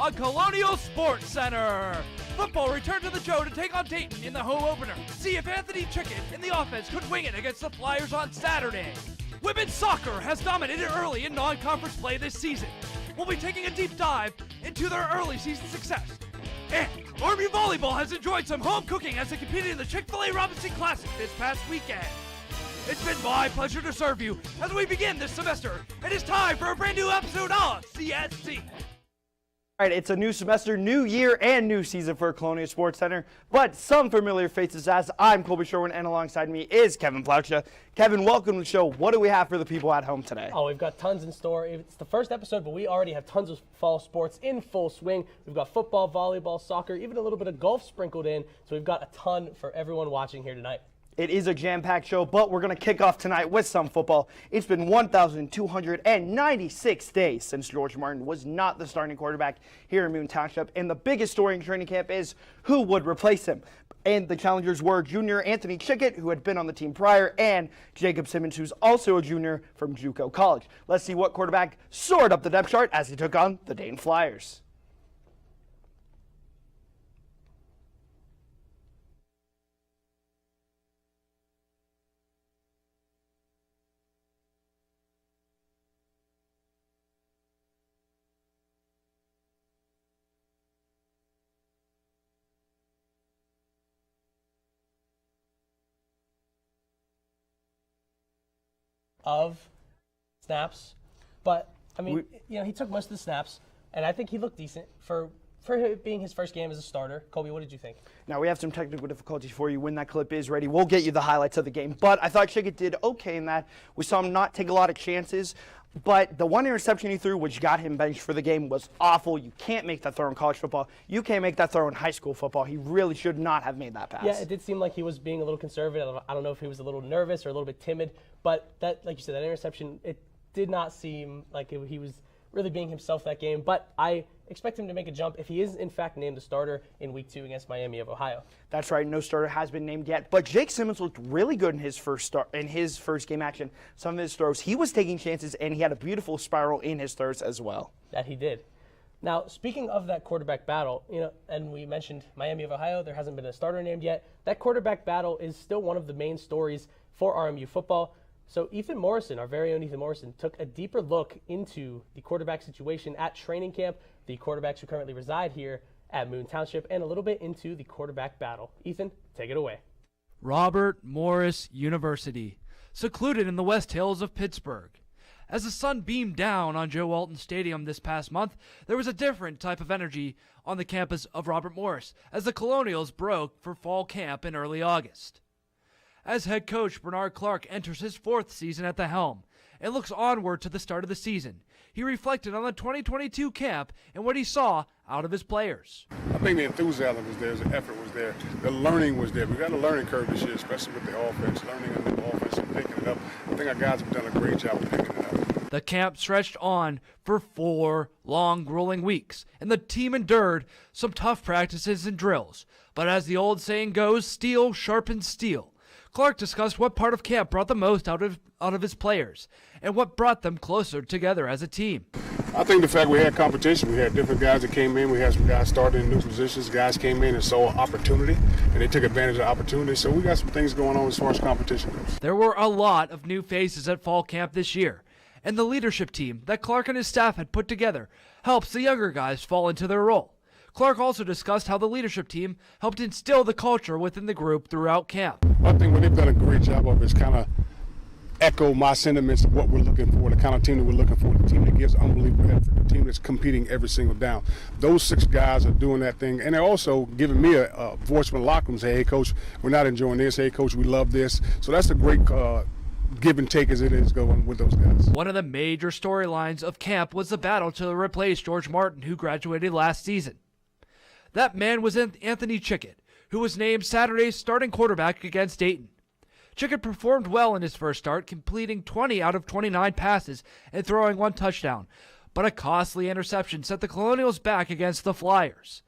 on Colonial Sports Center. Football returned to the Joe to take on Dayton in the home opener. See if Anthony Chickett in the offense could wing it against the Flyers on Saturday. Women's soccer has dominated early in non-conference play this season. We'll be taking a deep dive into their early season success. And RMU volleyball has enjoyed some home cooking as they competed in the Chick-fil-A Robinson Classic this past weekend. It's been my pleasure to serve you as we begin this semester. It is time for a brand new episode of CSC. All right, it's a new semester, new year, and new season for Colonial Sports Center, but some familiar faces as I'm Colby Sherwin, and alongside me is Kevin Plaucha. Kevin, welcome to the show. What do we have for the people at home today? Oh, we've got tons in store. It's the first episode, but we already have tons of fall sports in full swing. We've got football, volleyball, soccer, even a little bit of golf sprinkled in, so we've got a ton for everyone watching here tonight. It is a jam-packed show, but we're going to kick off tonight with some football. It's been 1,296 days since George Martin was not the starting quarterback here in Moon Township, and the biggest story in training camp is who would replace him. And the challengers were junior Anthony Chickett, who had been on the team prior, and Jacob Simmons, who's also a junior from JUCO College. Let's see what quarterback soared up the depth chart as he took on the Dayton Flyers. Of snaps, but I mean, he took most of the snaps, and I think he looked decent for it being his first game as a starter. Colby, what did you think? Now, we have some technical difficulties for you. When that clip is ready, we'll get you the highlights of the game, but I thought Chickett did okay in that. We saw him not take a lot of chances, but the one interception he threw, which got him benched for the game, was awful. You can't make that throw in college football. You can't make that throw in high school football. He really should not have made that pass. Yeah, it did seem like he was being a little conservative. I don't know if he was a little nervous or a little bit timid, but that, like you said, that interception, it did not seem like he was really being himself that game, but I expect him to make a jump if he is, in fact, named the starter in Week 2 against Miami of Ohio. That's right. No starter has been named yet, but Jake Simmons looked really good in his first game action. Some of his throws, he was taking chances, and he had a beautiful spiral in his throws as well. That he did. Now, speaking of that quarterback battle, and we mentioned Miami of Ohio, there hasn't been a starter named yet. That quarterback battle is still one of the main stories for RMU football. So Ethan Morrison, our very own Ethan Morrison, took a deeper look into the quarterback situation at training camp, the quarterbacks who currently reside here at Moon Township, and a little bit into the quarterback battle. Ethan, take it away. Robert Morris University, secluded in the West Hills of Pittsburgh. As the sun beamed down on Joe Walton Stadium this past month, there was a different type of energy on the campus of Robert Morris as the Colonials broke for fall camp in early August. As head coach Bernard Clark enters his 4th season at the helm and looks onward to the start of the season, he reflected on the 2022 camp and what he saw out of his players. I think the enthusiasm was there, the effort was there, the learning was there. We got a learning curve this year, especially with the offense, learning a new offense and picking it up. I think our guys have done a great job of picking it up. The camp stretched on for 4 long, grueling weeks, and the team endured some tough practices and drills. But as the old saying goes, steel sharpens steel. Clark discussed what part of camp brought the most out of his players and what brought them closer together as a team. I think the fact we had competition, we had different guys that came in, we had some guys starting in new positions, guys came in and saw opportunity, and they took advantage of the opportunity, so we got some things going on as far as competition goes. There were a lot of new faces at fall camp this year, and the leadership team that Clark and his staff had put together helps the younger guys fall into their role. Clark also discussed how the leadership team helped instill the culture within the group throughout camp. I think what they've done a great job of is kind of echo my sentiments of what we're looking for, the kind of team that we're looking for, the team that gives unbelievable effort, the team that's competing every single down. Those 6 guys are doing that thing, and they're also giving me a voice from the locker room and say, hey, Coach, we're not enjoying this. Hey, Coach, we love this. So that's a great give and take as it is going with those guys. One of the major storylines of camp was the battle to replace George Martin, who graduated last season. That man was Anthony Chickett, who was named Saturday's starting quarterback against Dayton. Chickett performed well in his first start, completing 20 out of 29 passes and throwing 1 touchdown, but a costly interception set the Colonials back against the Flyers.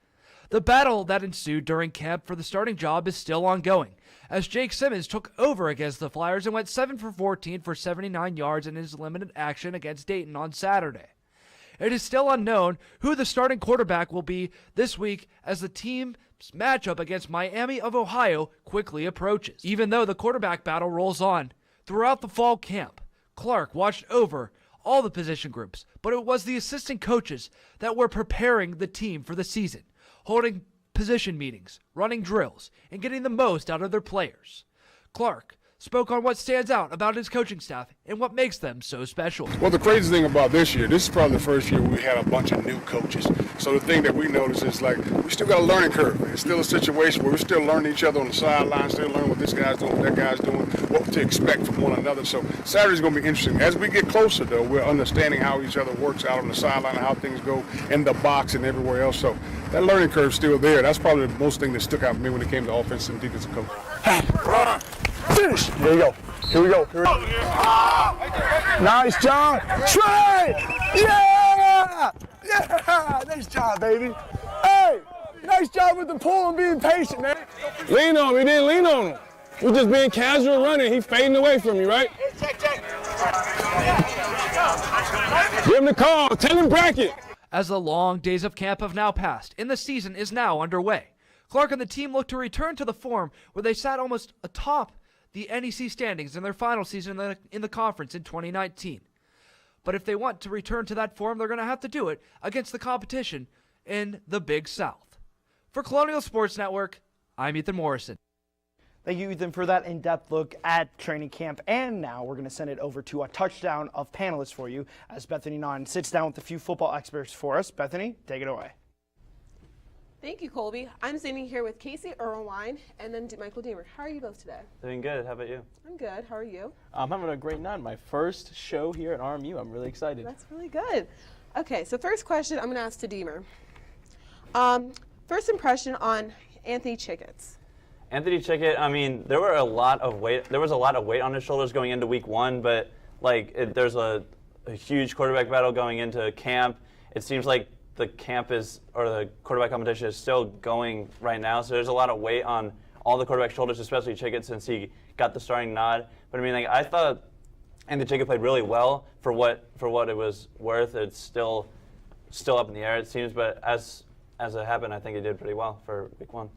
The battle that ensued during camp for the starting job is still ongoing, as Jake Simmons took over against the Flyers and went 7 for 14 for 79 yards in his limited action against Dayton on Saturday. It is still unknown who the starting quarterback will be this week as the team's matchup against Miami of Ohio quickly approaches. Even though the quarterback battle rolls on, throughout the fall camp, Clark watched over all the position groups, but it was the assistant coaches that were preparing the team for the season, holding position meetings, running drills, and getting the most out of their players. Clark spoke on what stands out about his coaching staff and what makes them so special. Well, the crazy thing about this year, this is probably the first year we had a bunch of new coaches. So the thing that we noticed is like we still got a learning curve. It's still a situation where we're still learning each other on the sideline, still learning what this guy's doing, what that guy's doing, what to expect from one another. So Saturday's going to be interesting. As we get closer, though, we're understanding how each other works out on the sideline and how things go in the box and everywhere else. So that learning curve's still there. That's probably the most thing that stuck out for me when it came to offensive and defensive coaching. Finish. There you go. Here we go. Nice job. Trey! Yeah! Yeah! Nice job, baby. Hey! Nice job with the pull and being patient, man. Lean on him. We didn't lean on him. We're just being casual running. He's fading away from you, right? Give him the call. Tell him bracket. As the long days of camp have now passed and the season is now underway, Clark and the team look to return to the form where they sat almost atop the NEC standings in their final season in the conference in 2019. But if they want to return to that form, they're going to have to do it against the competition in the Big South. For Colonial Sports Network, I'm Ethan Morrison. Thank you, Ethan, for that in-depth look at training camp. And now we're going to send it over to a touchdown of panelists for you as Bethany Nahn sits down with a few football experts for us. Bethany, take it away. Thank you, Colby. I'm standing here with Casey Irwine and then Michael Deemer. How are you both today? Doing good. How about you? I'm good. How are you? I'm having a great night. My first show here at RMU. I'm really excited. That's really good. Okay, so first question I'm going to ask to Deemer. First impression on Anthony Chickett. Anthony Chickett, I mean, there was a lot of weight on his shoulders going into week one, but there's a huge quarterback battle going into camp. It seems like the quarterback competition is still going right now, so there's a lot of weight on all the quarterback shoulders, especially Chickett, since he got the starting nod. But I mean, I thought Anthony Chickett played really well for what it was worth. It's still up in the air, it seems, but as it happened, I think he did pretty well for week one.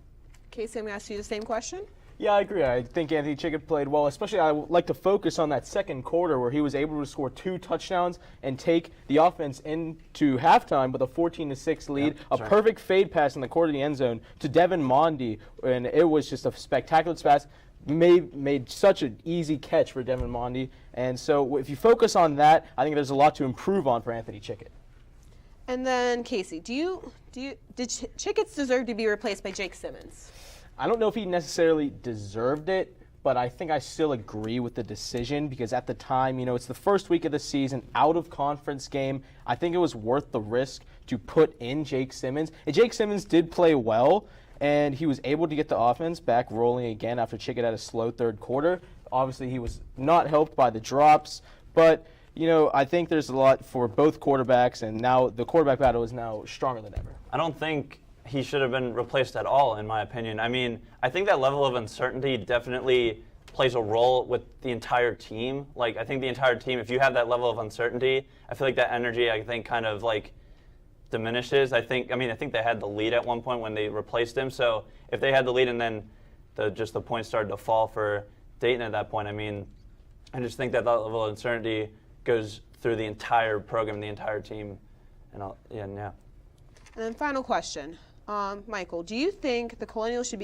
Casey, I'm going to ask you the same question. Yeah, I agree. I think Anthony Chickett played well, especially I would like to focus on that second quarter where he was able to score 2 touchdowns and take the offense into halftime with a 14-6 lead, perfect fade pass in the corner of the end zone to Devin Mondy, and it was just a spectacular pass. Made such an easy catch for Devin Mondy, and so if you focus on that, I think there's a lot to improve on for Anthony Chickett. And then Casey, did Chickett deserve to be replaced by Jake Simmons? I don't know if he necessarily deserved it, but I think I still agree with the decision because at the time, it's the first week of the season, out of conference game. I think it was worth the risk to put in Jake Simmons. And Jake Simmons did play well, and he was able to get the offense back rolling again after Chickett had a slow third quarter. Obviously, he was not helped by the drops, but I think there's a lot for both quarterbacks, and now the quarterback battle is now stronger than ever. I don't think he should have been replaced at all, in my opinion. I mean, I think that level of uncertainty definitely plays a role with the entire team. I think the entire team, if you have that level of uncertainty, I feel like that energy, kind of diminishes. I think they had the lead at one point when they replaced him. So if they had the lead and then the points started to fall for Dayton at that point, I just think that level of uncertainty goes through the entire program, the entire team, and yeah. And then final question, Michael, who do you think the Colonials should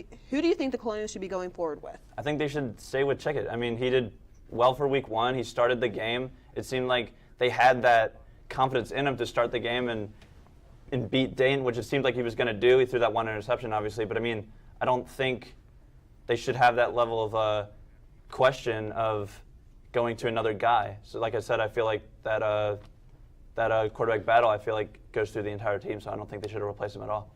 be going forward with? I think they should stay with Chickett. I mean, he did well for week one. He started the game. It seemed like they had that confidence in him to start the game and beat Dayton, which it seemed like he was going to do. He threw that one interception, obviously, but I don't think they should have that level of question of going to another guy. So like I said, I feel like that quarterback battle, I feel like goes through the entire team, so I don't think they should have replaced him at all.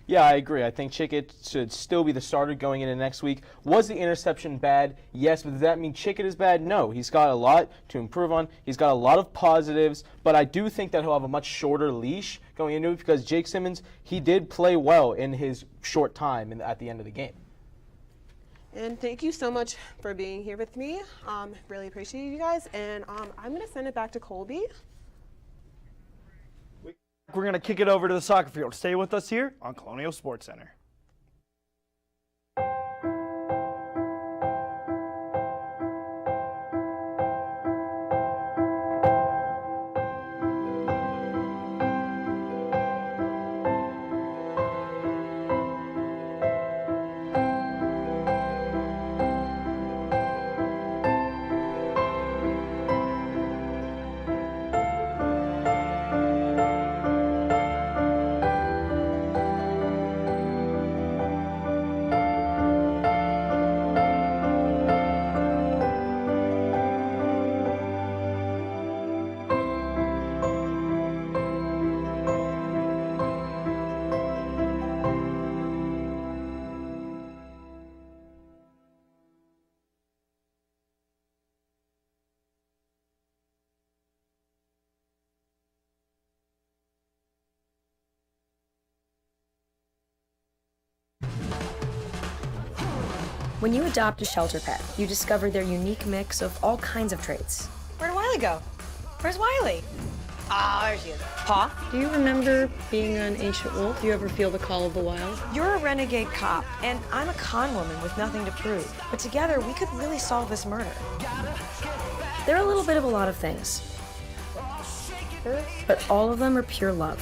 Yeah, I agree. I think Chickett should still be the starter going into next week. Was the interception bad? Yes, but does that mean Chickett is bad? No. He's got a lot to improve on. He's got a lot of positives, but I do think that he'll have a much shorter leash going into it because Jake Simmons, he did play well in his short time at the end of the game. And thank you so much for being here with me. Really appreciate you guys. And I'm going to send it back to Colby. back, we're going to kick it over to the soccer field. Stay with us here on Colonial Sports Center. When you adopt a shelter pet, you discover their unique mix of all kinds of traits. Where'd Wiley go? Where's Wiley? Ah, there she is. Paw? Do you remember being an ancient wolf? Do you ever feel the call of the wild? You're a renegade cop, and I'm a con woman with nothing to prove. But together, we could really solve this murder. They're a little bit of a lot of things, but all of them are pure love.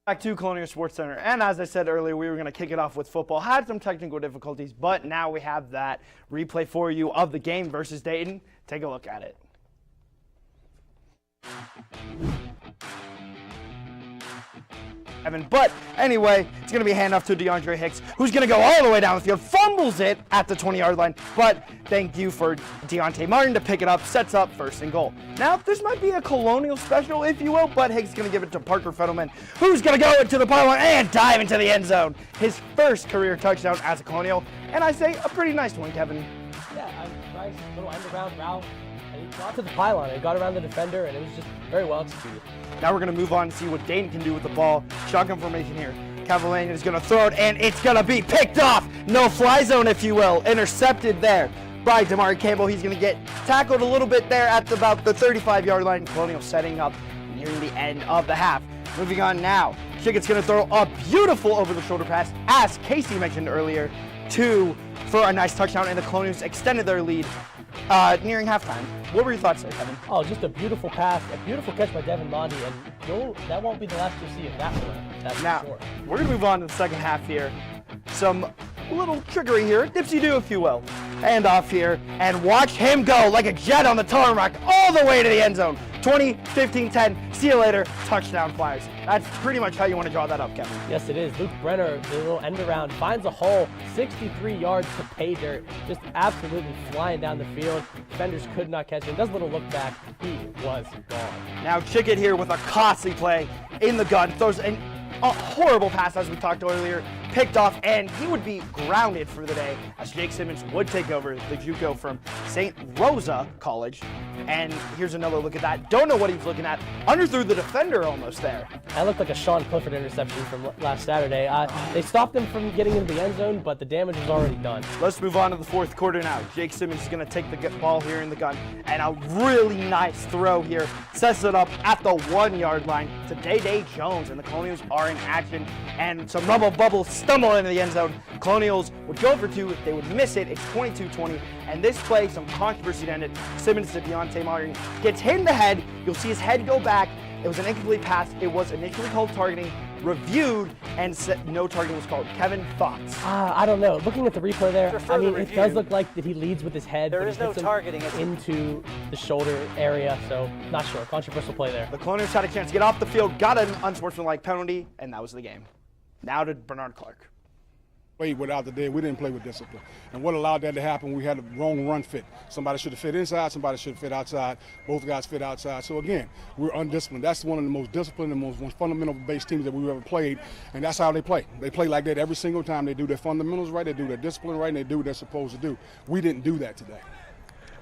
Back to Colonial Sports Center, and as I said earlier, we were going to kick it off with football. Had some technical difficulties, but now we have that replay for you of the game versus Dayton. Take a look at it. But anyway, it's going to be a handoff to DeAndre Hicks, who's going to go all the way down the field, fumbles it at the 20-yard line, but thank you for Deontay Martin to pick it up, sets up 1st and goal. Now, this might be a Colonial special, if you will, but Hicks is going to give it to Parker Fettleman, who's going to go into the pylon and dive into the end zone. His first career touchdown as a Colonial, and I say a pretty nice one, Kevin. Yeah, a nice little end-around route. And he got to the pylon and got around the defender, and it was just very well executed. Now we're going to move on and see what Dayton can do with the ball. Shotgun formation here. Cavallanian is going to throw it, and it's going to be picked off. No fly zone, if you will. Intercepted there by Damari Campbell. He's going to get tackled a little bit there at about the 35-yard line. Colonial setting up nearing the end of the half. Moving on now. Chickett's going to throw a beautiful over-the-shoulder pass, as Casey mentioned earlier, for a nice touchdown, and the Colonials extended their lead nearing halftime. What were your thoughts there, Kevin? Oh, just a beautiful pass, a beautiful catch by Devin Mondi, and that won't be the last you'll see of that one. That's now, for sure. We're going to move on to the second half here. Some little trickery here, dipsy-do if you will. Hand off here, and watch him go like a jet on the tarmac all the way to the end zone. 20, 15, 10, see you later, touchdown Flyers. That's pretty much how you want to draw that up, Kevin. Yes, it is. Luke Brenner, the little end around, finds a hole, 63 yards to pay dirt, just absolutely flying down the field. Defenders could not catch him. Does a little look back. He was gone. Now Chickett here with a costly play in the gun, throws a horrible pass as we talked earlier, picked off, and he would be grounded for the day as Jake Simmons would take over the JUCO from St. Rosa College. And here's another look at that. Don't know what he's looking at. Underthrew the defender almost there. That looked like a Sean Clifford interception from last Saturday. They stopped him from getting into the end zone, but the damage was already done. Let's move on to the fourth quarter now. Jake Simmons is going to take the ball here in the gun, and a really nice throw here. Sets it up at the 1-yard line to Day Jones, and the Colonials are in action. And some rubble bubble stumble into the end zone. Colonials would go for 2. If they would miss it, it's 22-20. And this play, some controversy to end it. Simmons to Deontay Martin gets hit in the head. You'll see his head go back. It was an incomplete pass. It was initially called targeting, reviewed, and no targeting was called. Kevin, thoughts? I don't know. Looking at the replay there, I mean, it does look like that he leads with his head. There is no targeting into the shoulder area, so not sure. Controversial play there. The Colonials had a chance to get off the field, got an unsportsmanlike penalty, and that was the game. Now to Bernard Clark. Played without the day. We didn't play with discipline. And what allowed that to happen, we had the wrong run fit. Somebody should have fit inside, somebody should have fit outside. Both guys fit outside. So again, we're undisciplined. That's one of the most disciplined and most fundamental based teams that we've ever played. And that's how they play. They play like that every single time. They do their fundamentals right, they do their discipline right, and they do what they're supposed to do. We didn't do that today.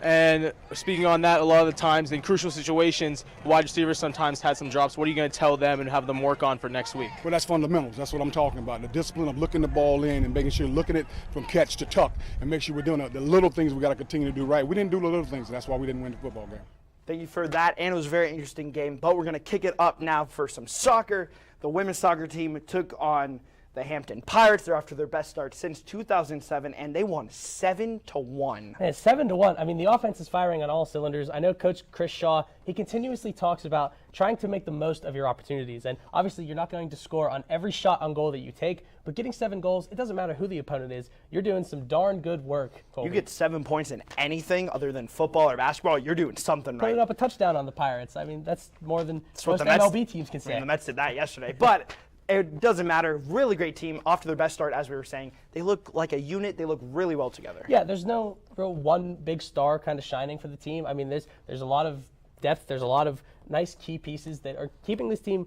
And speaking on that, a lot of the times in crucial situations, the wide receivers sometimes had some drops. What are you going to tell them and have them work on for next week? Well, that's fundamentals. That's what I'm talking about. The discipline of looking the ball in and making sure looking it from catch to tuck and make sure we're doing the little things we got to continue to do right. We didn't do the little things. That's why we didn't win the football game. Thank you for that, and it was a very interesting game. But we're going to kick it up now for some soccer. The women's soccer team took on the Hampton Pirates. They're off to their best start since 2007, and they won 7-1. And 7-1. I mean, the offense is firing on all cylinders. I know Coach Chris Shaw, he continuously talks about trying to make the most of your opportunities. And obviously, you're not going to score on every shot on goal that you take, but getting 7 goals, it doesn't matter who the opponent is. You're doing some darn good work, Colby. You get 7 points in anything other than football or basketball, you're doing something right. Putting up a touchdown on the Pirates. I mean, that's more than most the Mets, MLB teams can say. I mean, the Mets did that yesterday. But it doesn't matter. Really great team. Off to their best start, as we were saying. They look like a unit. They look really well together. Yeah, there's no real one big star kind of shining for the team. I mean, there's a lot of depth. There's a lot of nice key pieces that are keeping this team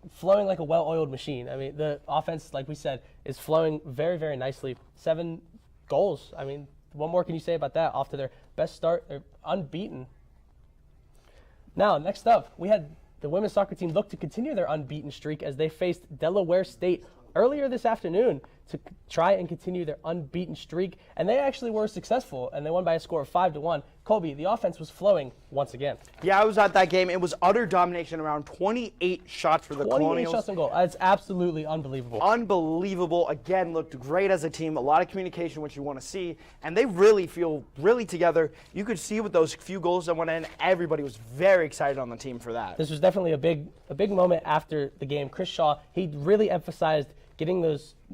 flowing like a well-oiled machine. I mean, the offense, like we said, is flowing very, very nicely. 7 goals. I mean, what more can you say about that? Off to their best start. They're unbeaten. Now, next up, we had the women's soccer team look to continue their unbeaten streak as they faced Delaware State earlier this afternoon to try and continue their unbeaten streak, and they actually were successful, and they won by a score of 5-1. Colby, the offense was flowing once again. Yeah, I was at that game. It was utter domination, around 28 shots for the Colonials. 28 shots on goal. That's absolutely unbelievable. Unbelievable. Again, looked great as a team. A lot of communication, which you want to see, and they really feel really together. You could see with those few goals that went in, everybody was very excited on the team for that. This was definitely a big moment after the game. Chris Shaw, he really emphasized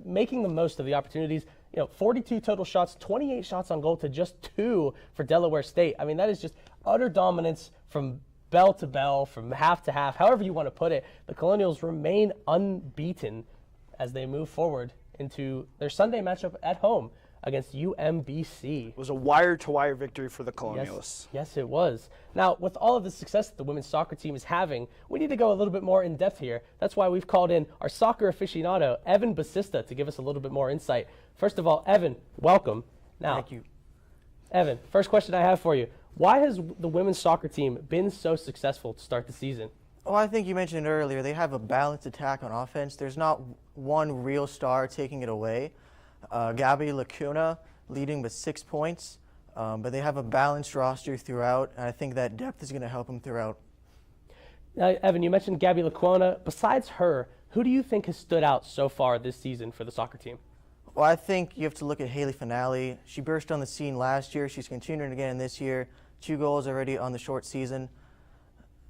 making the most of the opportunities. 42 total shots, 28 shots on goal to just 2 for Delaware State. I mean, that is just utter dominance from bell to bell, from half to half, however you want to put it. The Colonials remain unbeaten as they move forward into their Sunday matchup at home against UMBC. It was a wire-to-wire victory for the Colonials. Yes, it was. Now, with all of the success that the women's soccer team is having, we need to go a little bit more in depth here. That's why we've called in our soccer aficionado, Evan Basista, to give us a little bit more insight. First of all, Evan, welcome. Now, thank you. Evan, first question I have for you. Why has the women's soccer team been so successful to start the season? Well, I think you mentioned earlier, they have a balanced attack on offense. There's not one real star taking it away. Gabby Lacuna leading with 6 points, but they have a balanced roster throughout, and I think that depth is going to help them throughout. Evan, you mentioned Gabby Lacuna. Besides her, who do you think has stood out so far this season for the soccer team? Well, I think you have to look at Haley Finale. She burst on the scene last year. She's continuing again this year. 2 goals already on the short season.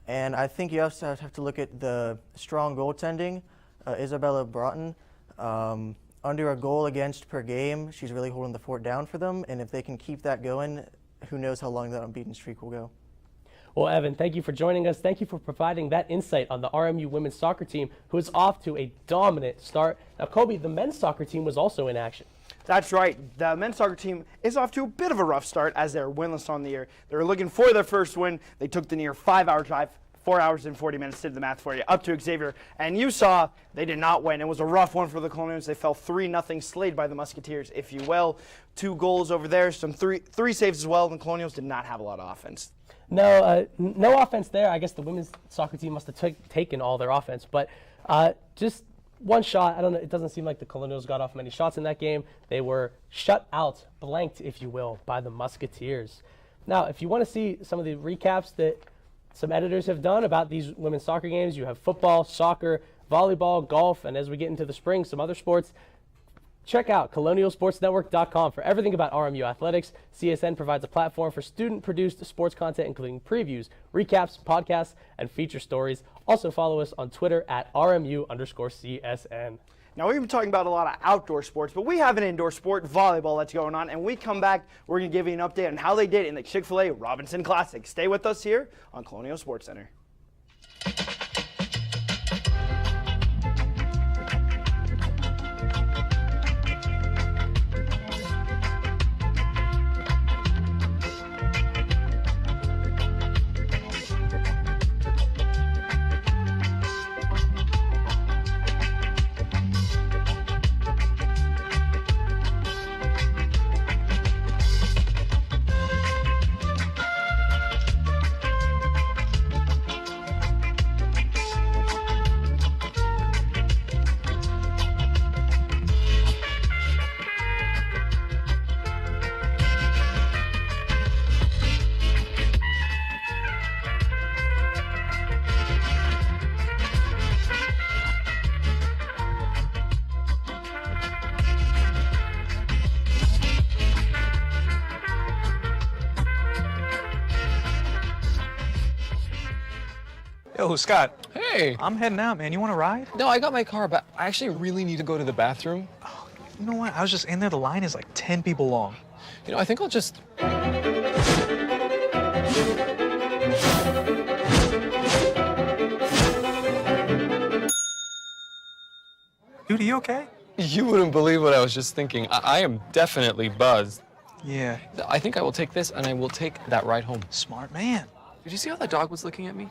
And I think you also have to look at the strong goaltending. Isabella Broughton. Under a goal against per game, she's really holding the fort down for them. And if they can keep that going, who knows how long that unbeaten streak will go. Well, Evan, thank you for joining us. Thank you for providing that insight on the RMU women's soccer team, who is off to a dominant start. Now, Kobe, the men's soccer team was also in action. That's right. The men's soccer team is off to a bit of a rough start as they're winless on the year. They're looking for their first win. They took the near 5-hour drive, 4 hours and 40 minutes, did the math for you, up to Xavier. And you saw they did not win. It was a rough one for the Colonials. They fell 3-0, slayed by the Musketeers, if you will. 2 goals over there, some three saves as well. The Colonials did not have a lot of offense. No offense there. I guess the women's soccer team must have taken all their offense. But just one shot. I don't know. It doesn't seem like the Colonials got off many shots in that game. They were shut out, blanked, if you will, by the Musketeers. Now, if you want to see some of the recaps that some editors have done about these women's soccer games, you have football, soccer, volleyball, golf, and as we get into the spring, some other sports. Check out colonialsportsnetwork.com for everything about RMU athletics. CSN provides a platform for student-produced sports content, including previews, recaps, podcasts, and feature stories. Also follow us on Twitter at RMU_CSN. Now, we've been talking about a lot of outdoor sports, but we have an indoor sport, volleyball, that's going on. And when we come back, we're going to give you an update on how they did in the Chick-fil-A Robinson Classic. Stay with us here on Colonial Sports Center. Yo, Scott. Hey. I'm heading out, man. You want to ride? No, I got my car, but I actually really need to go to the bathroom. Oh, you know what? I was just in there. The line is like 10 people long. You know, I think I'll just... Dude, are you okay? You wouldn't believe what I was just thinking. I am definitely buzzed. Yeah. I think I will take this, and I will take that ride home. Smart man. Did you see how that dog was looking at me?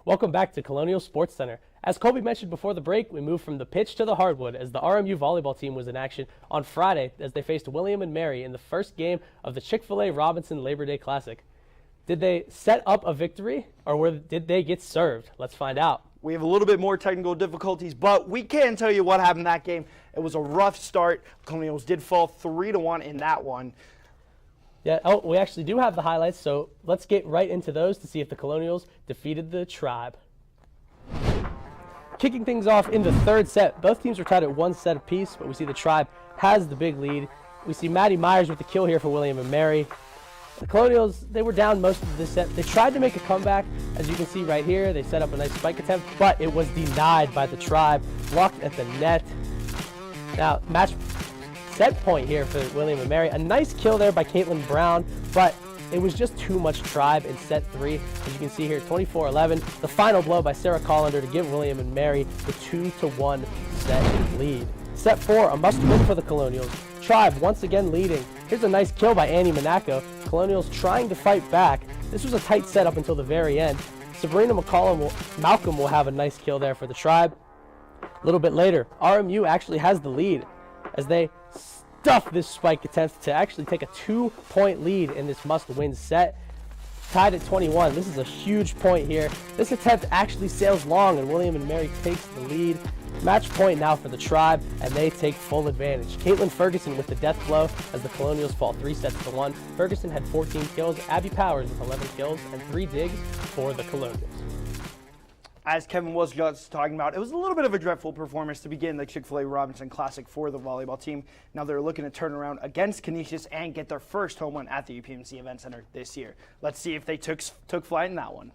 Welcome back to Colonial Sports Center. As Colby mentioned before the break, we moved from the pitch to the hardwood as the RMU volleyball team was in action on Friday as they faced William and Mary in the first game of the Chick-fil-A Robinson Labor Day Classic. Did they set up a victory, or did they get served? Let's find out. We have a little bit more technical difficulties, but we can tell you what happened that game. It was a rough start. Colonials did fall 3-1 in that one. Yeah, oh, we actually do have the highlights, so let's get right into those to see if the Colonials defeated the Tribe. Kicking things off in the third set, both teams were tied at 1 set apiece, but we see the Tribe has the big lead. We see Maddie Myers with the kill here for William and Mary. The Colonials, they were down most of this set. They tried to make a comeback. As you can see right here, they set up a nice spike attempt, but it was denied by the Tribe, blocked at the net. Now, match set point here for William and Mary. A nice kill there by Caitlin Brown, but it was just too much Tribe in set 3. As you can see here, 24-11. The final blow by Sarah Collender to give William and Mary the 2-1 set lead. Set 4, a must-win for the Colonials. Tribe once again leading. Here's a nice kill by Annie Monaco. Colonials trying to fight back. This was a tight set up until the very end. Sabrina Malcolm will have a nice kill there for the Tribe. A little bit later, RMU actually has the lead as they stuff this spike attempt to actually take a 2-point lead in this must-win set. Tied at 21. This is a huge point here. This attempt actually sails long, and William and Mary takes the lead. Match point now for the Tribe, and they take full advantage. Caitlin Ferguson with the death blow as the Colonials fall 3-1. Ferguson had 14 kills. Abby Powers with 11 kills and 3 digs for the Colonials. As Kevin was just talking about, it was a little bit of a dreadful performance to begin the Chick-fil-A Robinson Classic for the volleyball team. Now they're looking to turn around against Canisius and get their first home win at the UPMC Event Center this year. Let's see if they took flight in that one.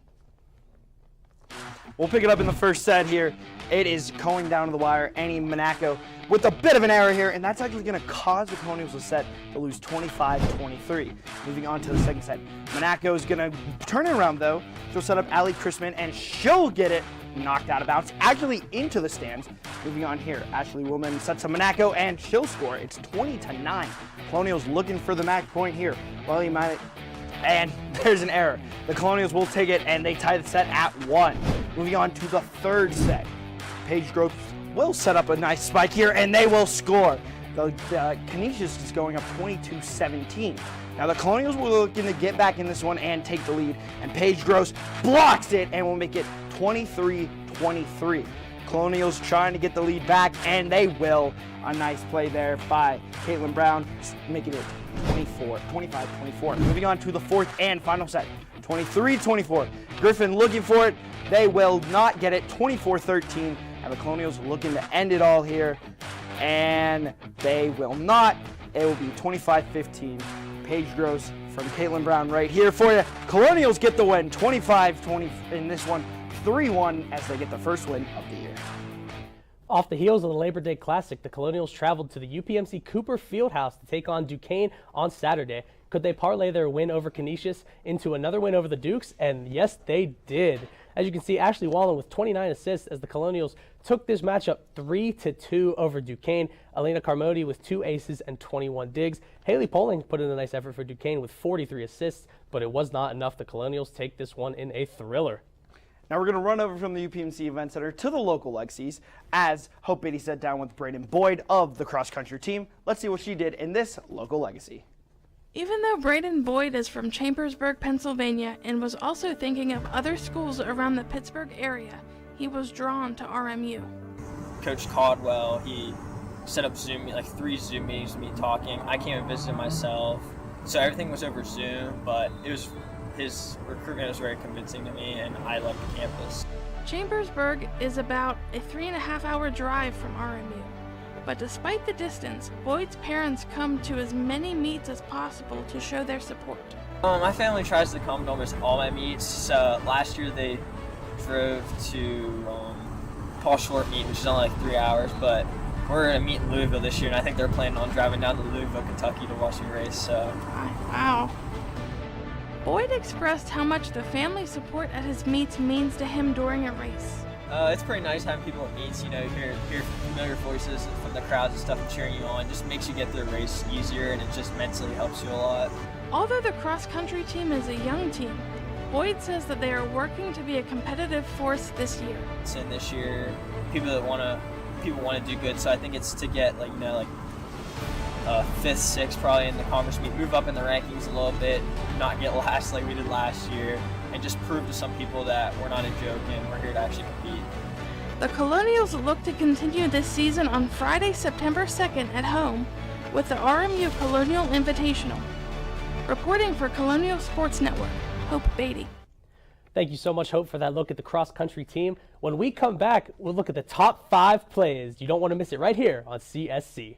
We'll pick it up in the first set here. It is going down to the wire. Annie Monaco with a bit of an error here, and that's actually going to cause the Colonials to lose 25-23. Moving on to the second set. Monaco is going to turn it around, though. She'll set up Allie Chrisman, and she'll get it knocked out of bounds, actually into the stands. Moving on here, Ashley Woolman sets up Monaco, and she'll score. It's 20-9. Colonials looking for the match point here. And there's an error. The Colonials will take it, and they tie the set at 1. Moving on to the third set. Paige Groves will set up a nice spike here, and they will score. The Canisius is going up 22-17. Now the Colonials were looking to get back in this one and take the lead, and Paige Groves blocks it and will make it 23-23. Colonials trying to get the lead back, and they will. A nice play there by Caitlin Brown, making it 25-24. Moving on to the fourth and final set, 23-24. Griffin looking for it. They will not get it, 24-13. And the Colonials looking to end it all here, and they will not. It will be 25-15. Paige Groves from Caitlin Brown right here for you. Colonials get the win, 25-20 in this one, 3-1 as they get the first win of the year. Off the heels of the Labor Day Classic, the Colonials traveled to the UPMC Cooper Fieldhouse to take on Duquesne on Saturday. Could they parlay their win over Canisius into another win over the Dukes? And yes, they did. As you can see, Ashley Wallen with 29 assists as the Colonials took this matchup 3-2 over Duquesne. Elena Carmody with 2 aces and 21 digs. Haley Poling put in a nice effort for Duquesne with 43 assists, but it was not enough. The Colonials take this one in a thriller. Now we're going to run over from the UPMC Event Center to the local Legacies as Hope Beatty sat down with Brayden Boyd of the cross-country team. Let's see what she did in this local legacy. Even though Brayden Boyd is from Chambersburg, Pennsylvania, and was also thinking of other schools around the Pittsburgh area, he was drawn to RMU. Coach Caldwell, he set up Zoom, like 3 Zoom meetings with me talking. I came and visited myself, so everything was over Zoom, but his recruitment was very convincing to me, and I loved the campus. Chambersburg is about a 3.5-hour drive from RMU. But despite the distance, Boyd's parents come to as many meets as possible to show their support. My family tries to come to almost all my meets. Last year they drove to Paul Short meet, which is only like 3 hours, but we're going to meet in Louisville this year, and I think they're planning on driving down to Louisville, Kentucky to watch me race. So. Wow. Boyd expressed how much the family support at his meets means to him during a race. It's pretty nice having people at meets, you know, hear familiar voices from the crowds and stuff and cheering you on. Just makes you get through the race easier, and it just mentally helps you a lot. Although the cross-country team is a young team, Boyd says that they are working to be a competitive force this year. So this year, people want to do good, so I think it's to get like 5th, 6th probably in the conference meet, move up in the rankings a little bit, not get last like we did last year, and just prove to some people that we're not a joke and we're here to actually compete. The Colonials look to continue this season on Friday, September 2nd at home with the RMU Colonial Invitational. Reporting for Colonial Sports Network, Hope Beatty. Thank you so much, Hope, for that look at the cross-country team. When we come back, we'll look at the top 5 plays. You don't want to miss it right here on CSC.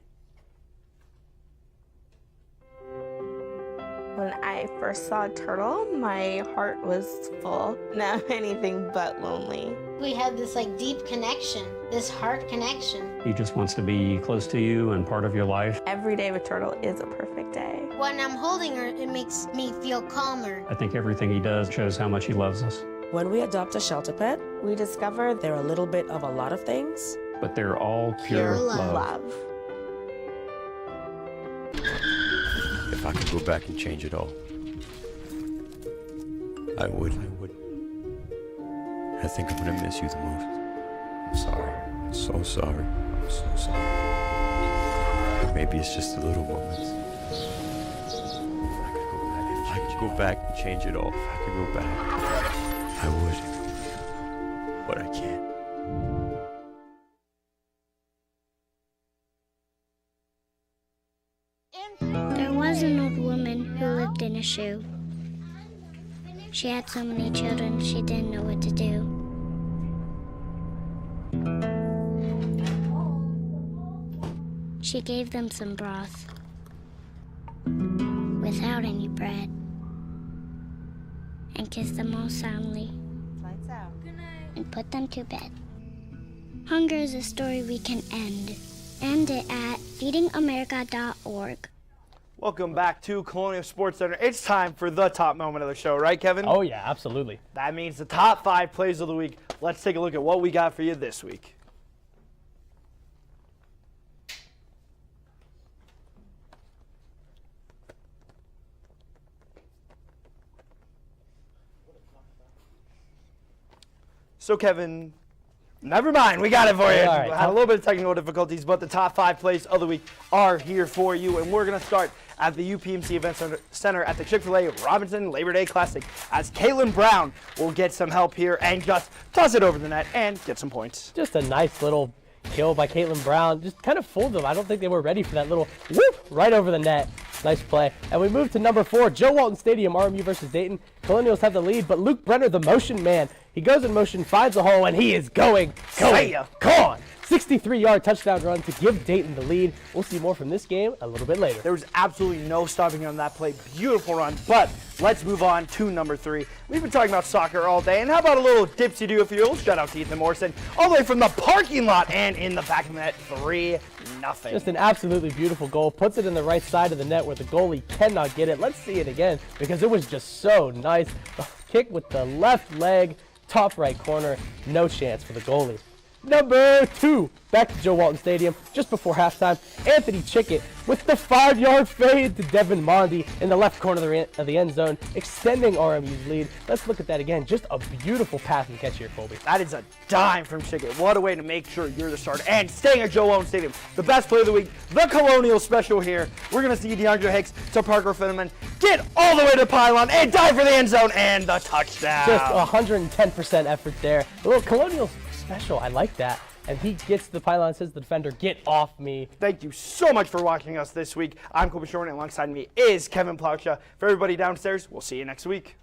When I first saw Turtle, my heart was full. Now I'm anything but lonely. We have this deep connection, this heart connection. He just wants to be close to you and part of your life. Every day with Turtle is a perfect day. When I'm holding her, it makes me feel calmer. I think everything he does shows how much he loves us. When we adopt a shelter pet, we discover they're a little bit of a lot of things. But they're all pure love. If I could go back and change it all, I would. I think I'm gonna miss you the most. I'm sorry. I'm so sorry. I'm so sorry. Maybe it's just the little moments. If I could go back and change it all, if I could go back, I would. But I can't. There was an old woman who lived in a shoe. She had so many children, she didn't know what to do. She gave them some broth without any bread and kissed them all soundly and put them to bed. Hunger is a story we can end. End it at feedingamerica.org. Welcome back to Colonial Sports Center. It's time for the top moment of the show, right, Kevin? Oh, yeah, absolutely. That means the top 5 plays of the week. Let's take a look at what we got for you this week. So, Kevin, never mind. We got it for you. All right. Had a little bit of technical difficulties, but the top 5 plays of the week are here for you. And we're going to start at the UPMC Event Center at the Chick-fil-A Robinson Labor Day Classic as Caitlin Brown will get some help here and just toss it over the net and get some points. Just a nice little kill by Caitlin Brown. Just kind of fooled them. I don't think they were ready for that little whoop right over the net. Nice play. And we move to number 4, Joe Walton Stadium, RMU versus Dayton. Colonials have the lead, but Luke Brenner, the motion man, he goes in motion, finds the hole, and he is going. Gone. 63-yard touchdown run to give Dayton the lead. We'll see more from this game a little bit later. There was absolutely no stopping on that play. Beautiful run. But let's move on to number 3. We've been talking about soccer all day, and how about a little dipsy-do if you will? Shout out to Ethan Morrison, all the way from the parking lot and in the back of the net, 3-0. Just an absolutely beautiful goal. Puts it in the right side of the net where the goalie cannot get it. Let's see it again because it was just so nice. The kick with the left leg, top right corner. No chance for the goalie. Number 2, back to Joe Walton Stadium just before halftime. Anthony Chickett with the 5-yard fade to Devin Mondi in the left corner of the end zone, extending RMU's lead. Let's look at that again. Just a beautiful pass and catch here, Colby. That is a dime from Chickett. What a way to make sure you're the starter. And staying at Joe Walton Stadium, the best play of the week, the Colonial special here. We're going to see DeAndre Hicks to Parker Finneman get all the way to the pylon and dive for the end zone and the touchdown. Just 110% effort there. A little Colonial special. I like that. And he gets the pylon, says the defender, get off me. Thank you so much for watching us this week. I'm Colby Shorten, and alongside me is Kevin Plaucha. For everybody downstairs, we'll see you next week.